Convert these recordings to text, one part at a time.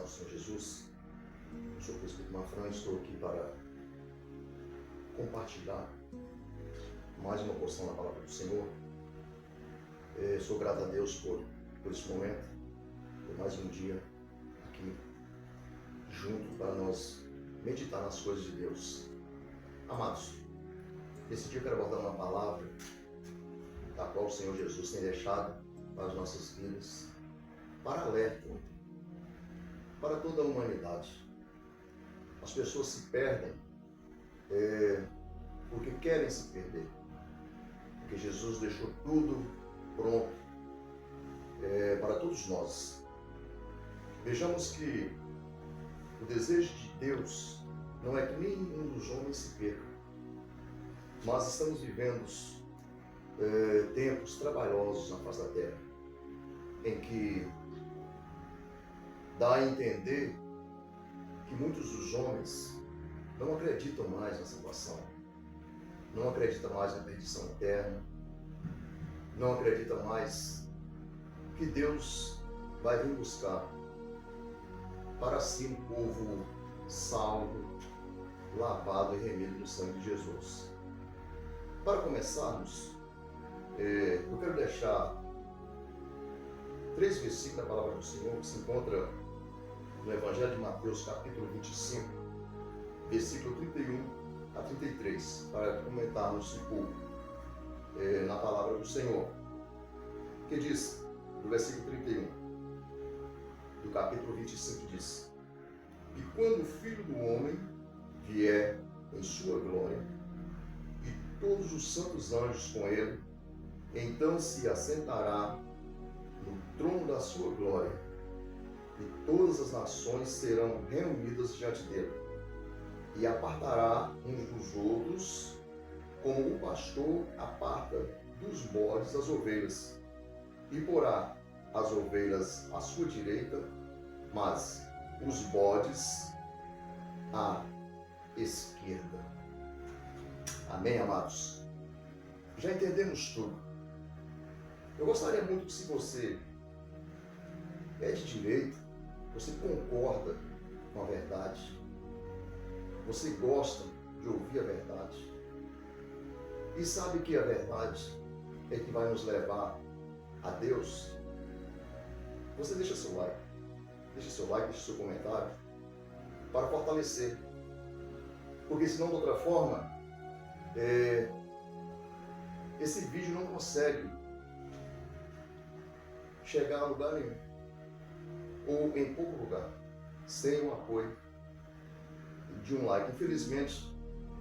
do Senhor Jesus. Eu sou o Presbítero Manfran, estou aqui para compartilhar mais uma porção da palavra do Senhor. Sou grato a Deus por esse momento, por mais um dia aqui junto para nós meditar nas coisas de Deus. Amados, nesse dia eu quero abordar uma palavra da qual o Senhor Jesus tem deixado para as nossas vidas, para alerta para toda a humanidade. As pessoas se perdem porque querem se perder, porque Jesus deixou tudo pronto para todos nós. Vejamos que o desejo de Deus não é que nenhum dos homens se perca, mas estamos vivendo tempos trabalhosos na face da terra, em que dá a entender que muitos dos homens não acreditam mais na salvação, não acreditam mais na perdição eterna, não acreditam mais que Deus vai vir buscar para si um povo salvo, lavado e remido no sangue de Jesus. Para começarmos, eu quero deixar 3 versículos da palavra do Senhor que se encontra no Evangelho de Mateus, capítulo 25, versículo 31 a 33, para comentarmos um pouco na palavra do Senhor, que diz, no versículo 31, do capítulo 25, diz: E quando o Filho do Homem vier em sua glória, e todos os santos anjos com ele, então se assentará no trono da sua glória, e todas as nações serão reunidas diante dele, e apartará uns dos outros, como o pastor aparta dos bodes as ovelhas, e porá as ovelhas à sua direita, mas os bodes à esquerda. Amém, amados? Já entendemos tudo. Eu gostaria muito que, se você é de direita, você concorda com a verdade, você gosta de ouvir a verdade e sabe que a verdade é que vai nos levar a Deus, você deixa seu like, deixa seu comentário para fortalecer, porque senão, de outra forma, esse vídeo não consegue chegar a lugar nenhum, ou em pouco lugar, sem o apoio de um like. Infelizmente,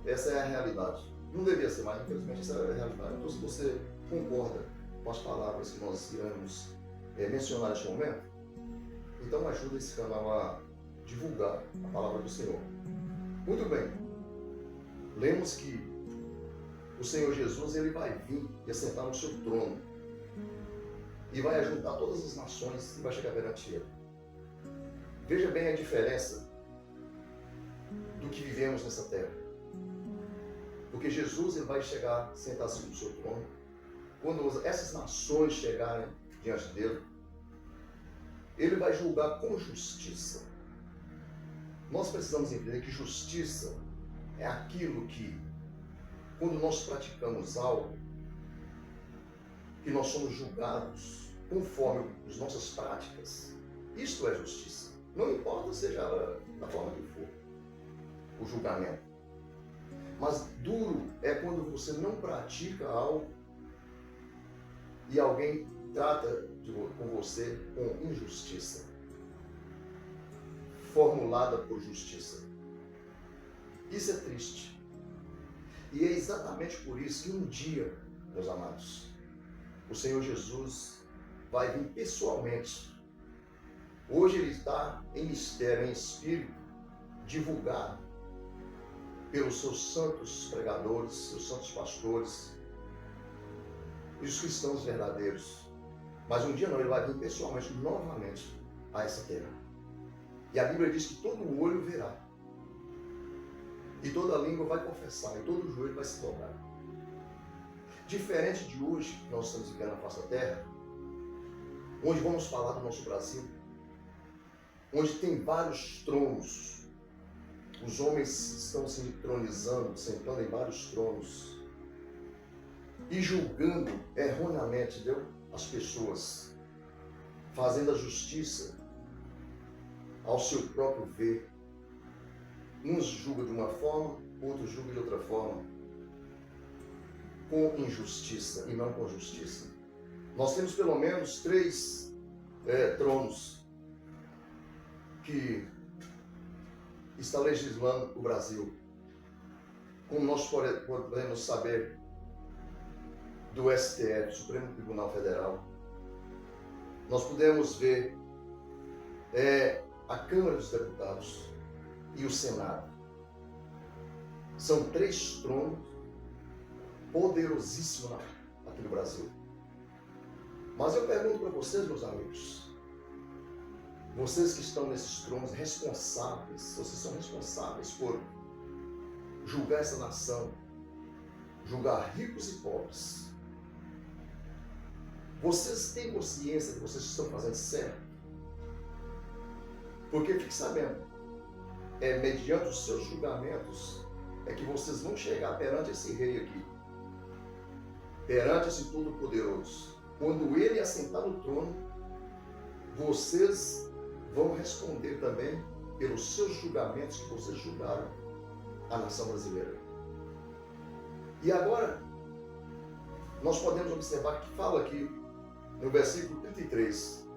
essa é a realidade. Não devia ser, mas infelizmente essa é a realidade. Então, se você concorda com as palavras que nós iremos mencionar neste momento, então ajuda esse canal a divulgar a palavra do Senhor. Muito bem. Lemos que o Senhor Jesus, ele vai vir e assentar no seu trono, e vai ajuntar todas as nações e vai chegar perante ele. Veja bem a diferença do que vivemos nessa terra. Porque Jesus, ele vai chegar, sentar-se no seu trono. Quando essas nações chegarem diante dele, ele vai julgar com justiça. Nós precisamos entender que justiça é aquilo que, quando nós praticamos algo, que nós somos julgados conforme as nossas práticas. Isto é justiça. Não importa seja da forma que for o julgamento. Mas duro é quando você não pratica algo e alguém trata com você com injustiça, formulada por justiça. Isso é triste. E é exatamente por isso que um dia, meus amados, o Senhor Jesus vai vir pessoalmente. Hoje ele está em mistério, em espírito, divulgado pelos seus santos pregadores, seus santos pastores e os cristãos verdadeiros. Mas um dia não, ele vai vir pessoalmente, novamente, a essa terra. E a Bíblia diz que todo olho verá, e toda língua vai confessar, e todo joelho vai se dobrar. Diferente de hoje, que nós estamos vivendo na face da terra, onde vamos falar do nosso Brasil, onde tem vários tronos. Os homens estão se entronizando, sentando em vários tronos e julgando erroneamente, entendeu? As pessoas, fazendo a justiça ao seu próprio ver. Uns julgam de uma forma, outros julgam de outra forma, com injustiça e não com justiça. Nós temos pelo menos 3 tronos que está legislando o Brasil. Como nós podemos saber do STF, Supremo Tribunal Federal, nós podemos ver a Câmara dos Deputados e o Senado. São 3 tronos poderosíssimos aqui no Brasil. Mas eu pergunto para vocês, meus amigos, vocês que estão nesses tronos responsáveis, vocês são responsáveis por julgar essa nação, julgar ricos e pobres. Vocês têm consciência que vocês estão fazendo certo? Porque fique sabendo, mediante os seus julgamentos, é que vocês vão chegar perante esse rei aqui, perante esse Todo-Poderoso. Quando ele assentar no trono, vocês vão responder também pelos seus julgamentos que vocês julgaram a nação brasileira. E agora, nós podemos observar que fala aqui, no versículo 33,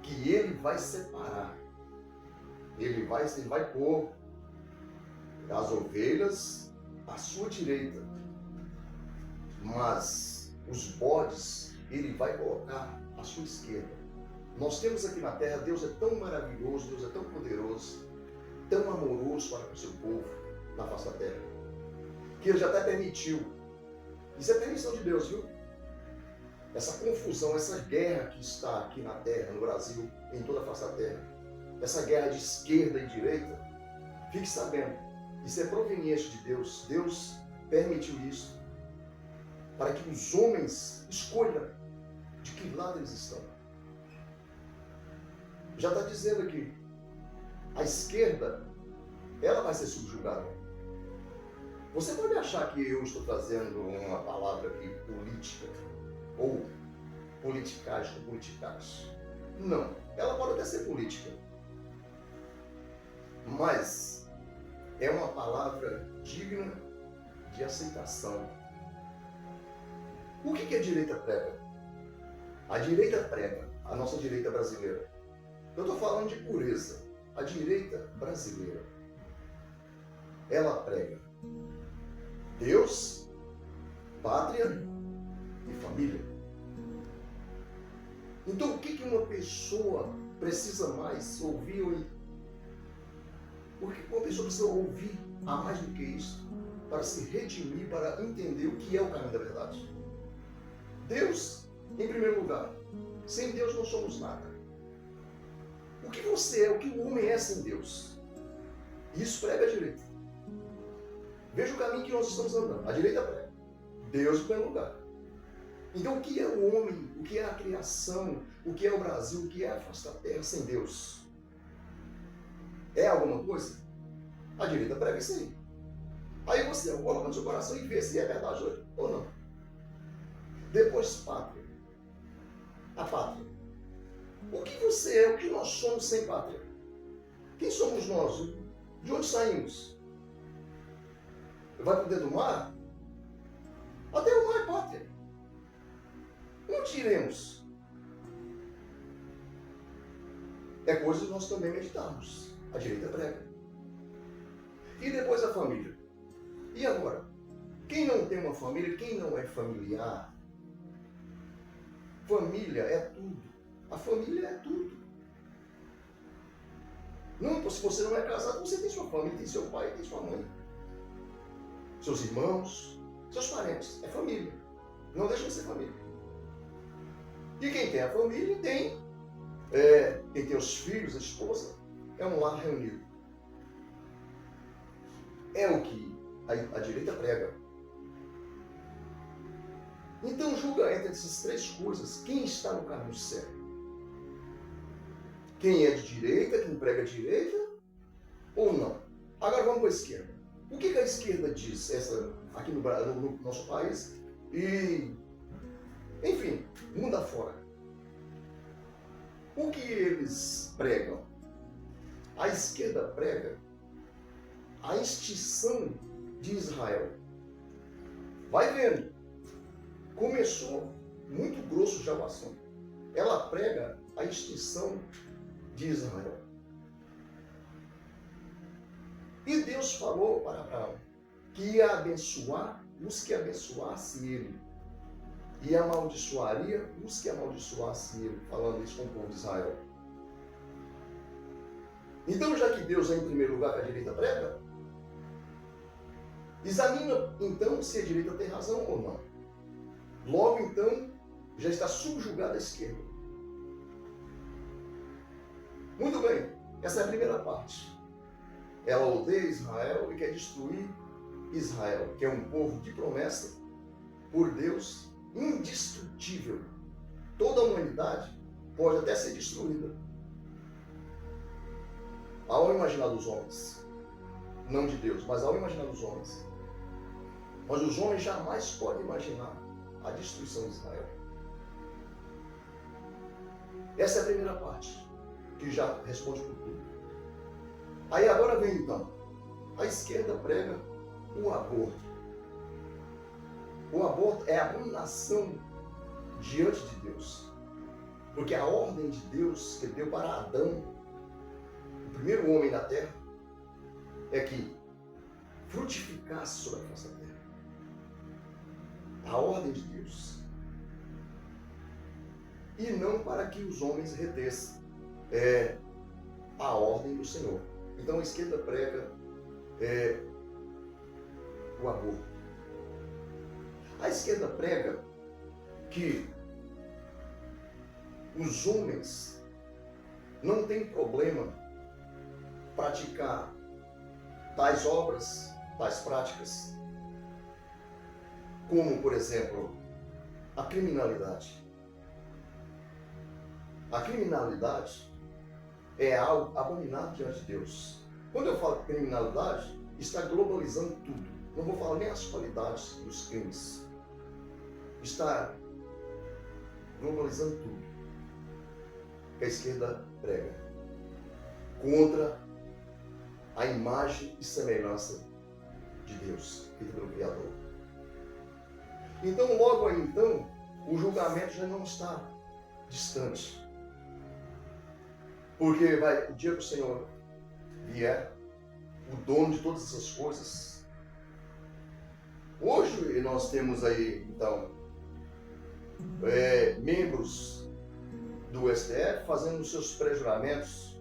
que ele vai separar, ele vai pôr as ovelhas à sua direita, mas os bodes ele vai colocar à sua esquerda. Nós temos aqui na terra, Deus é tão maravilhoso, Deus é tão poderoso, tão amoroso para com o seu povo na face da terra, que ele já até permitiu. Isso é permissão de Deus, viu? Essa confusão, essa guerra que está aqui na terra, no Brasil, em toda a face da terra, essa guerra de esquerda e direita, fique sabendo, isso é proveniente de Deus. Deus permitiu isso para que os homens escolham de que lado eles estão. Já está dizendo aqui, a esquerda, ela vai ser subjugada. Você pode achar que eu estou trazendo uma palavra aqui, política, ou politicagem, ou politicagem. Não, ela pode até ser política, mas é uma palavra digna de aceitação. O que a direita prega? A direita prega, a nossa direita brasileira. Eu estou falando de pureza. A direita brasileira, ela prega Deus, pátria e família. Então o que uma pessoa precisa mais ouvir? O que uma pessoa precisa ouvir a mais do que isso para se redimir, para entender o que é o caminho da verdade? Deus, em primeiro lugar. Sem Deus não somos nada. O que você é, o que o homem é sem Deus? Isso prega a direita. Veja o caminho que nós estamos andando. A direita prega Deus em primeiro lugar. Então o que é o homem, o que é a criação, o que é o Brasil, o que é a face da terra sem Deus? É alguma coisa? A direita prega isso aí. Aí você coloca no seu coração e vê se é verdade ou não. Depois, pátria. A pátria. O que você é, o que nós somos sem pátria? Quem somos nós? De onde saímos? Vai para o dentro do mar? Até o mar é pátria. Onde iremos? É coisa que nós também meditamos. A direita prega. E depois a família. E agora? Quem não tem uma família, quem não é familiar? Família é tudo. A família é tudo. Não, se você não é casado, você tem sua família, tem seu pai, tem sua mãe, seus irmãos, seus parentes. É família. Não deixa de ser família. E quem tem a família tem quem tem os filhos, a esposa, é um lar reunido. É o que a direita prega. Então julga entre essas 3 coisas quem está no caminho certo. quem é de direita, quem prega direita ou não. Agora vamos para a esquerda. O que a esquerda diz aqui no nosso país e, enfim, mundo afora? O que eles pregam? A esquerda prega a extinção de Israel. Vai vendo. Começou muito grosso já o assunto. Ela prega a extinção de Israel. E Deus falou para Abraão que ia abençoar os que abençoasse ele. E amaldiçoaria os que amaldiçoasse ele, falando isso com o povo de Israel. Então, já que Deus é em primeiro lugar que a direita prega, examina então se a direita tem razão ou não. Logo então, já está subjugada a esquerda. Muito bem, essa é a primeira parte. Ela odeia Israel e quer destruir Israel, que é um povo de promessa por Deus, indestrutível. Toda a humanidade pode até ser destruída ao imaginar dos homens, não de Deus, mas ao imaginar dos homens. Mas os homens jamais podem imaginar a destruição de Israel. Essa é a primeira parte, que já responde por tudo. Aí agora vem então, a esquerda prega o aborto. O aborto é abominação diante de Deus. Porque a ordem de Deus que deu para Adão, o primeiro homem na terra, é que frutificasse sobre a face da terra. A ordem de Deus. E não para que os homens retessem a ordem do Senhor. Então a esquerda prega o aborto. A esquerda prega que os homens não têm problema praticar tais obras, tais práticas, como, por exemplo, a criminalidade. A criminalidade é algo abominável diante de Deus. Quando eu falo criminalidade, está globalizando tudo. Não vou falar nem as qualidades dos crimes. Está globalizando tudo que a esquerda prega contra a imagem e semelhança de Deus, feita pelo Criador. Então, logo aí, então, o julgamento já não está distante. Porque o dia que o Senhor vier, o dono de todas essas coisas. Hoje nós temos aí, então, membros do STF fazendo os seus pré-julgamentos,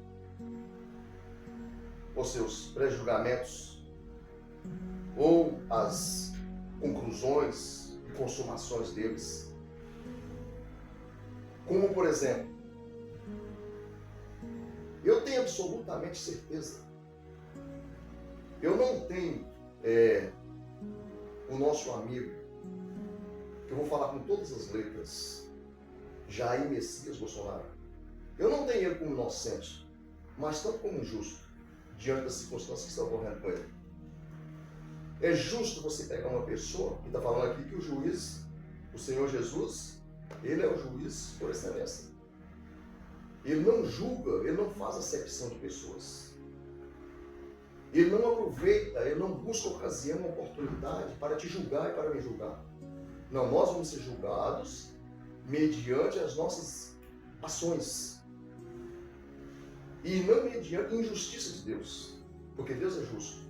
ou as conclusões e consumações deles. Como, por exemplo, eu tenho absolutamente certeza, eu não tenho o nosso amigo, que eu vou falar com todas as letras, Jair Messias Bolsonaro. Eu não tenho ele como inocente, mas tanto como injusto, diante das circunstâncias que estão ocorrendo com ele. É justo você pegar uma pessoa que está falando aqui que o juiz, o Senhor Jesus, ele é o juiz por excelência. Ele não julga, ele não faz acepção de pessoas. Ele não aproveita, ele não busca ocasião, oportunidade para te julgar e para me julgar. Não, nós vamos ser julgados mediante as nossas ações. E não mediante injustiça de Deus. Porque Deus é justo.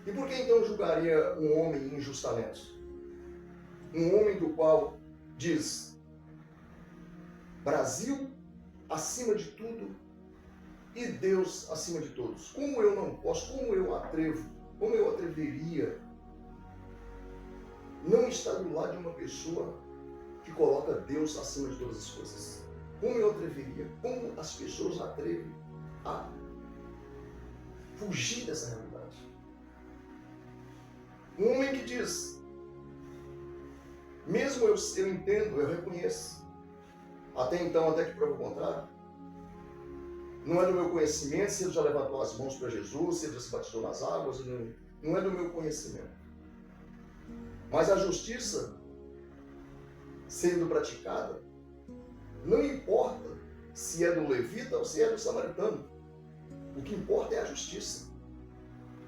E por que então julgaria um homem injustamente? Um homem do qual diz: Brasil acima de tudo e Deus acima de todos. Como eu não posso, como eu atreveria não estar do lado de uma pessoa que coloca Deus acima de todas as coisas? Como eu atreveria? Como as pessoas atrevem a fugir dessa realidade? Um homem que diz, mesmo eu entendo, eu reconheço, até então, até que prova o contrário, Não é do meu conhecimento se ele já levantou as mãos para Jesus, se ele já se batizou nas águas. Não é do meu conhecimento. Mas a justiça sendo praticada, não importa se é do levita ou se é do samaritano. O que importa é a justiça.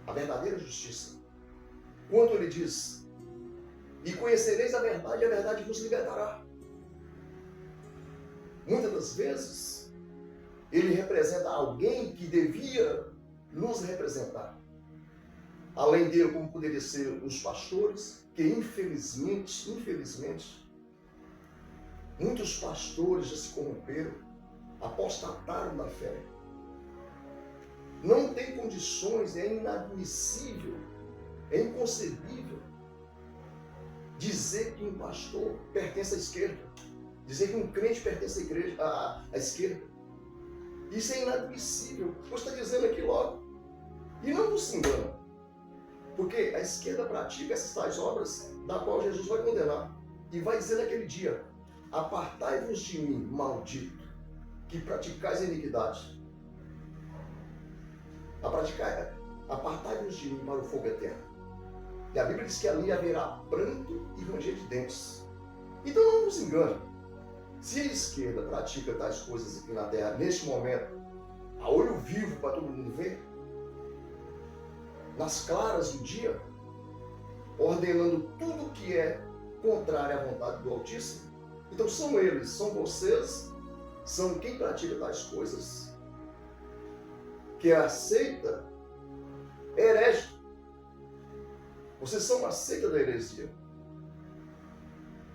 A verdadeira justiça. Quando ele diz: e conhecereis a verdade vos libertará. Muitas das vezes, ele representa alguém que devia nos representar. Além dele, como poderia ser os pastores, que infelizmente, muitos pastores já se corromperam, apostataram da fé. Não tem condições, é inadmissível, é inconcebível dizer que um pastor pertence à esquerda, dizer que um crente pertence à esquerda. Isso é inadmissível. Você está dizendo aqui logo. E não se engana, porque a esquerda pratica essas tais obras da qual Jesus vai condenar. E vai dizer naquele dia: apartai-vos de mim, maldito, que praticais a iniquidade. Apartai-vos de mim para o fogo eterno. E a Bíblia diz que ali haverá pranto e ranger de dentes. Então não nos engane. Se a esquerda pratica tais coisas aqui na terra, neste momento, a olho vivo para todo mundo ver, nas claras do dia, ordenando tudo que é contrário à vontade do Altíssimo, então são eles, são vocês, são quem pratica tais coisas, que aceita herege. Vocês são uma seita da heresia.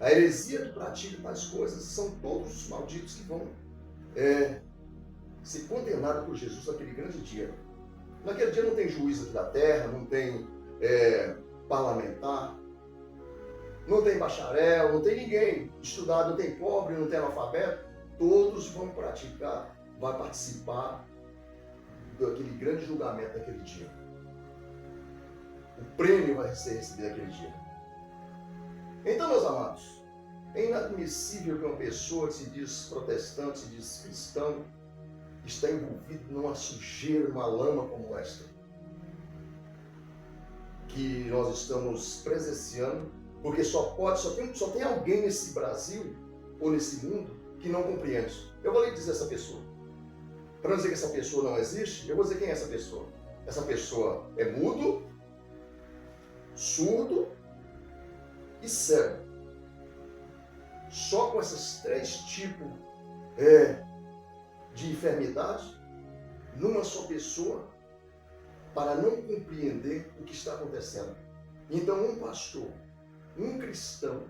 A heresia que pratica tais coisas são todos os malditos que vão ser condenados por Jesus naquele grande dia. Naquele dia não tem juiz aqui da terra, não tem parlamentar, não tem bacharel, não tem ninguém estudado, não tem pobre, não tem analfabeto. Todos vão praticar, vão participar daquele grande julgamento daquele dia. O prêmio vai ser recebido naquele dia. Então, meus amados, é inadmissível que uma pessoa que se diz protestante, se diz cristão, está envolvido numa sujeira, numa lama como esta, que nós estamos presenciando, porque só tem alguém nesse Brasil ou nesse mundo que não compreende. Eu vou lhe dizer essa pessoa. Para não dizer que essa pessoa não existe, eu vou dizer quem é essa pessoa. Essa pessoa é mudo, surdo e cego. Só com esses três tipos de enfermidade numa só pessoa, para não compreender o que está acontecendo. Então, um pastor, um cristão,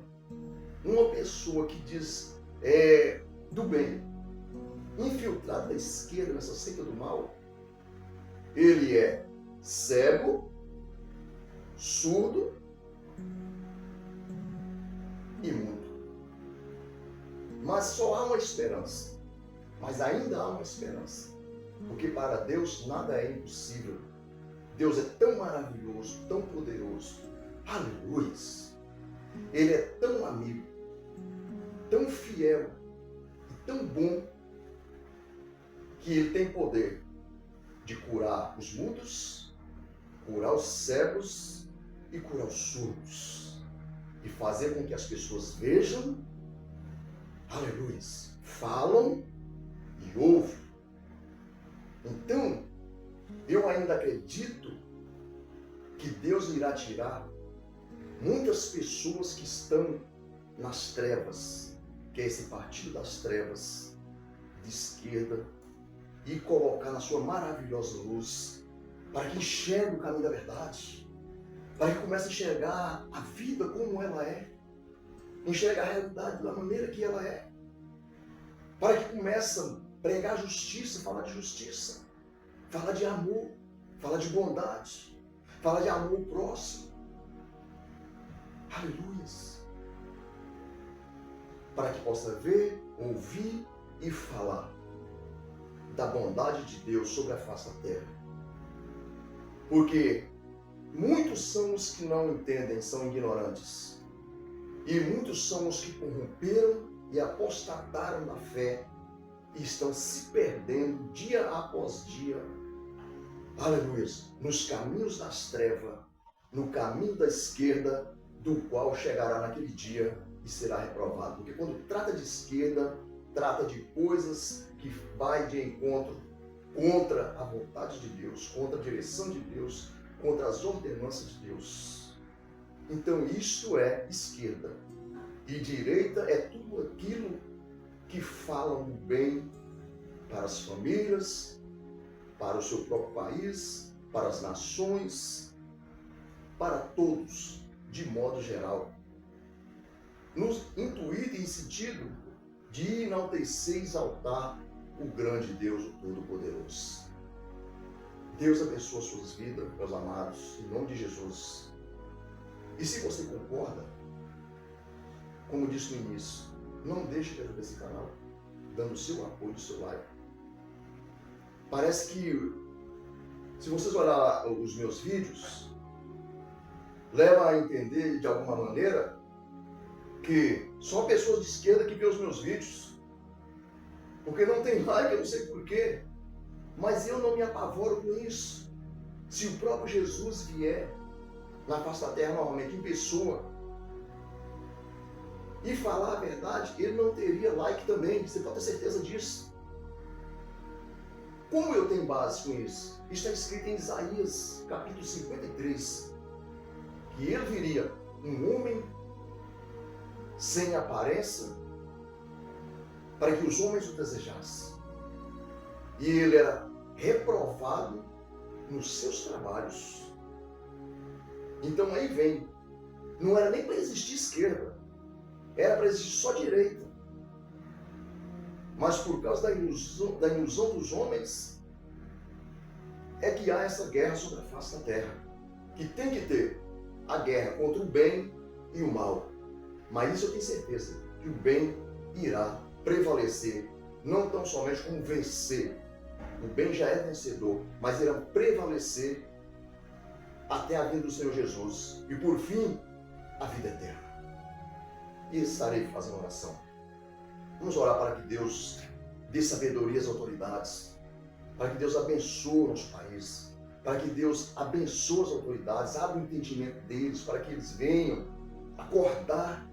uma pessoa que diz do bem, infiltrado da esquerda nessa seita do mal, ele é cego, surdo e mudo. Mas só há uma esperança. Mas ainda há uma esperança. Porque para Deus nada é impossível. Deus é tão maravilhoso, tão poderoso. Aleluia! Ele é tão amigo, tão fiel e tão bom, que Ele tem poder de curar os mudos, curar os cegos e curar os surdos. E fazer com que as pessoas vejam, aleluia, falam e ouvem. Então, eu ainda acredito que Deus irá tirar muitas pessoas que estão nas trevas, que é esse partido das trevas, de esquerda, e colocar na sua maravilhosa luz, para que enxergue o caminho da verdade, para que comece a enxergar a vida como ela é, enxergar a realidade da maneira que ela é, para que comece a pregar justiça, falar de justiça, falar de amor, falar de bondade, falar de amor próximo. Aleluia! Para que possa ver, ouvir e falar da bondade de Deus sobre a face da terra. Porque muitos são os que não entendem, são ignorantes. E muitos são os que corromperam e apostataram da fé e estão se perdendo dia após dia, aleluia, nos caminhos das trevas, no caminho da esquerda, do qual chegará naquele dia e será reprovado. Porque quando trata de esquerda, trata de coisas que vai de encontro contra a vontade de Deus, contra a direção de Deus, contra as ordenanças de Deus. Então isto é esquerda. E direita é tudo aquilo que fala o bem para as famílias, para o seu próprio país, para as nações, para todos, de modo geral. No intuito e sentido de enaltecer e exaltar o grande Deus, o Todo-Poderoso. Deus abençoe suas vidas, meus amados, em nome de Jesus. E se você concorda, como disse no início, não deixe de ajudar esse canal, dando o seu apoio, o seu like. Parece que, se vocês olharem os meus vídeos, leva a entender de alguma maneira que só pessoas de esquerda que vê os meus vídeos. Porque não tem like, eu não sei porquê. Mas eu não me apavoro com isso. Se o próprio Jesus vier na face da terra novamente em pessoa e falar a verdade, ele não teria like também. Você pode ter certeza disso. Como eu tenho base com isso? Está escrito em Isaías, capítulo 53, que ele viria um homem sem aparência para que os homens o desejassem. E ele era reprovado nos seus trabalhos. Então aí vem, não era nem para existir esquerda, era para existir só direita. Mas por causa da ilusão dos homens, é que há essa guerra sobre a face da terra. Que tem que ter a guerra contra o bem e o mal. Mas isso eu tenho certeza, que o bem irá prevalecer, não tão somente como vencer. O bem já é vencedor, mas irá prevalecer até a vinda do Senhor Jesus. E por fim, a vida eterna. E estarei fazendo oração. Vamos orar para que Deus dê sabedoria às autoridades, para que Deus abençoe o nosso país, para que Deus abençoe as autoridades, abra o entendimento deles, para que eles venham acordar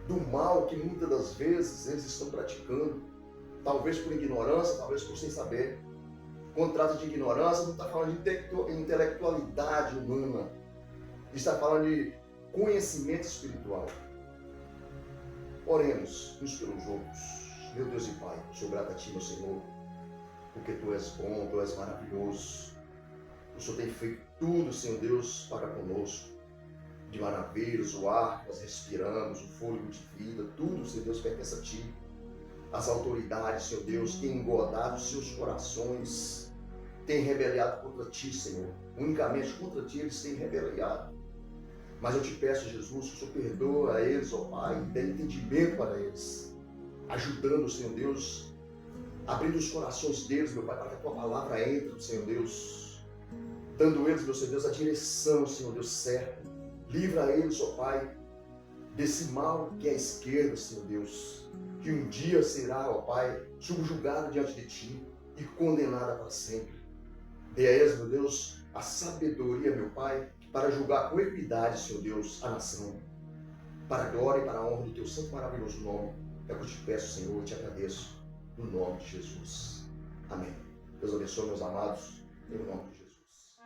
do mal que muitas das vezes eles estão praticando, talvez por ignorância, talvez por sem saber. Quando trata de ignorância, não está falando de intelectualidade humana, está falando de conhecimento espiritual. Oremos uns pelos outros. Meu Deus e Pai, sou grato a Ti, meu Senhor, porque Tu és bom, Tu és maravilhoso. O Senhor tem feito tudo, Senhor Deus, para conosco. De maravilhas, o ar que nós respiramos, o fôlego de vida, tudo, Senhor Deus, pertence a Ti. As autoridades, Senhor Deus, têm engodado os seus corações, têm rebeliado contra Ti, Senhor. Unicamente contra Ti eles têm rebeliado. Mas eu te peço, Jesus, que o Senhor perdoa a eles, ó Pai, dê entendimento para eles, ajudando, Senhor Deus, abrindo os corações deles, meu Pai, para que a Tua palavra entre, Senhor Deus, dando eles, meu Senhor Deus, a direção, Senhor Deus, certa. Livra eles, ó Pai, desse mal que é a esquerda, Senhor Deus, que um dia será, ó Pai, subjugada diante de Ti e condenada para sempre. Dê a eles, meu Deus, a sabedoria, meu Pai, para julgar com equidade, Senhor Deus, a nação, para a glória e para a honra do Teu santo e maravilhoso nome. É o que eu te peço, Senhor, e te agradeço, no nome de Jesus. Amém. Deus abençoe, meus amados, em nome de Jesus.